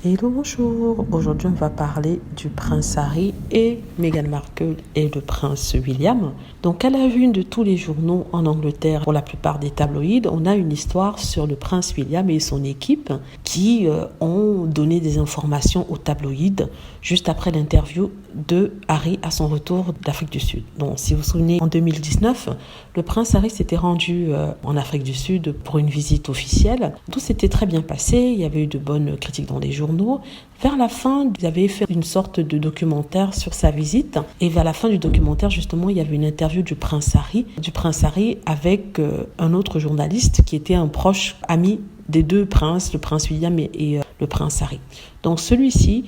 Hello, bonjour. Aujourd'hui, on va parler du prince Harry et Meghan Markle et le prince William. Donc, à la une de tous les journaux en Angleterre, pour la plupart des tabloïds, on a une histoire sur le prince William et son équipe qui ont donné des informations aux tabloïds juste après l'interview de Harry à son retour d'Afrique du Sud. Donc, si vous vous souvenez, en 2019, le prince Harry s'était rendu en Afrique du Sud pour une visite officielle. Tout s'était très bien passé. Il y avait eu de bonnes critiques dans les journaux. Vers la fin, ils avaient fait une sorte de documentaire sur sa visite. Et vers la fin du documentaire, justement, il y avait une interview du prince Harry avec un autre journaliste qui était un proche ami des deux princes, le prince William et le prince Harry. Donc celui-ci,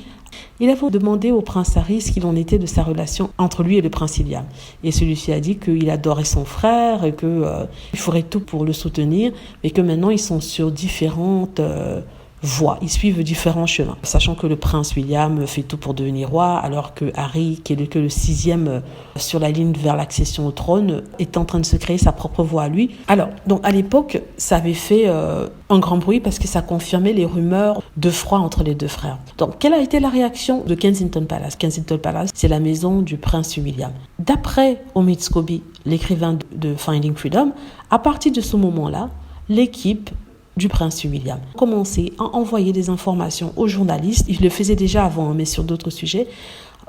il avait demandé au prince Harry ce qu'il en était de sa relation entre lui et le prince William. Et celui-ci a dit qu'il adorait son frère et qu'il ferait tout pour le soutenir, mais que maintenant ils sont sur différentes voies, ils suivent différents chemins. Sachant que le prince William fait tout pour devenir roi, alors que Harry, qui est que le sixième sur la ligne vers l'accession au trône, est en train de se créer sa propre voie à lui. Alors, donc à l'époque, ça avait fait un grand bruit parce que ça confirmait les rumeurs de froid entre les deux frères. Donc, quelle a été la réaction de Kensington Palace? Kensington Palace, c'est la maison du prince William. D'après Omid Scobie, l'écrivain de Finding Freedom, à partir de ce moment-là, l'équipe du prince William a commencé à envoyer des informations aux journalistes. Il le faisait déjà avant, mais sur d'autres sujets.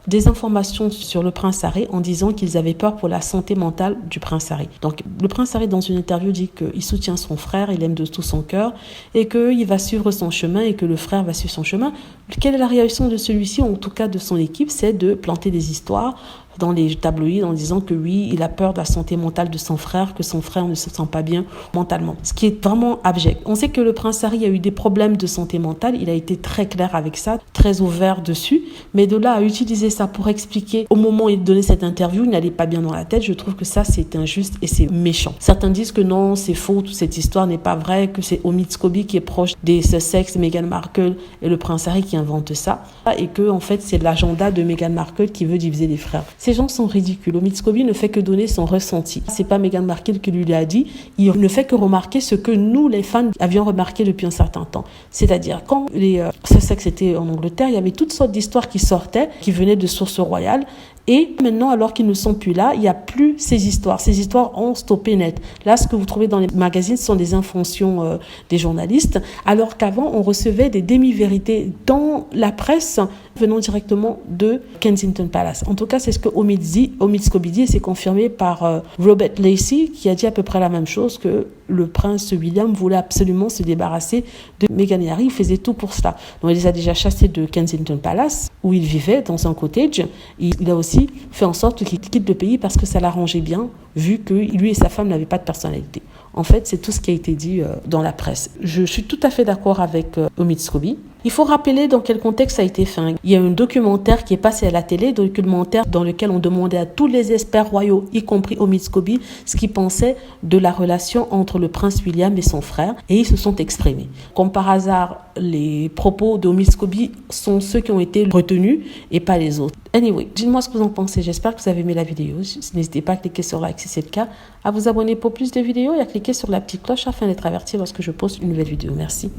Des informations sur le prince Harry en disant qu'ils avaient peur pour la santé mentale du prince Harry. Donc, le prince Harry, dans une interview, dit qu'il soutient son frère, il l'aime de tout son cœur et qu'il va suivre son chemin et que le frère va suivre son chemin. Quelle est la réaction de celui-ci, en tout cas de son équipe? C'est de planter des histoires dans les tabloïds en disant que oui, il a peur de la santé mentale de son frère, que son frère ne se sent pas bien mentalement. Ce qui est vraiment abject. On sait que le prince Harry a eu des problèmes de santé mentale, il a été très clair avec ça, très ouvert dessus, mais de là à utiliser ça pour expliquer au moment où il donnait cette interview, il n'allait pas bien dans la tête, je trouve que ça c'est injuste et c'est méchant. Certains disent que non, c'est faux, toute cette histoire n'est pas vraie, que c'est Omid Scobie qui est proche des Sussex, Meghan Markle et le prince Harry qui invente ça, et que en fait c'est l'agenda de Meghan Markle qui veut diviser les frères. Ces gens sont ridicules. Omid Scobie ne fait que donner son ressenti. C'est pas Meghan Markle qui lui a dit. Il ne fait que remarquer ce que nous, les fans, avions remarqué depuis un certain temps. C'est-à-dire, quand les Sussex étaient en Angleterre, il y avait toutes sortes d'histoires qui sortaient, qui venaient de sources royales. Et maintenant, alors qu'ils ne sont plus là, il n'y a plus ces histoires. Ces histoires ont stoppé net. Là, ce que vous trouvez dans les magazines, ce sont des inventions des journalistes, alors qu'avant, on recevait des demi-vérités dans la presse venant directement de Kensington Palace. En tout cas, c'est ce que Omid Scobie dit, et c'est confirmé par Robert Lacey, qui a dit à peu près la même chose, que le prince William voulait absolument se débarrasser de Meghan et Harry. Il faisait tout pour cela. Donc, il les a déjà chassés de Kensington Palace, où il vivait dans un cottage. Il a aussi fait en sorte qu'il quitte le pays parce que ça l'arrangeait bien, vu que lui et sa femme n'avaient pas de personnalité. En fait, c'est tout ce qui a été dit dans la presse. Je suis tout à fait d'accord avec Omid Scobie. Il faut rappeler dans quel contexte ça a été fait. Il y a un documentaire qui est passé à la télé, documentaire dans lequel on demandait à tous les experts royaux, y compris Omid Scobie, ce qu'ils pensaient de la relation entre le prince William et son frère, et ils se sont exprimés. Comme par hasard, les propos d'Omid Scobie sont ceux qui ont été retenus et pas les autres. Anyway, dites-moi ce que vous en pensez. J'espère que vous avez aimé la vidéo. N'hésitez pas à cliquer sur like si c'est le cas, à vous abonner pour plus de vidéos et à cliquer sur la petite cloche afin d'être averti lorsque je poste une nouvelle vidéo. Merci.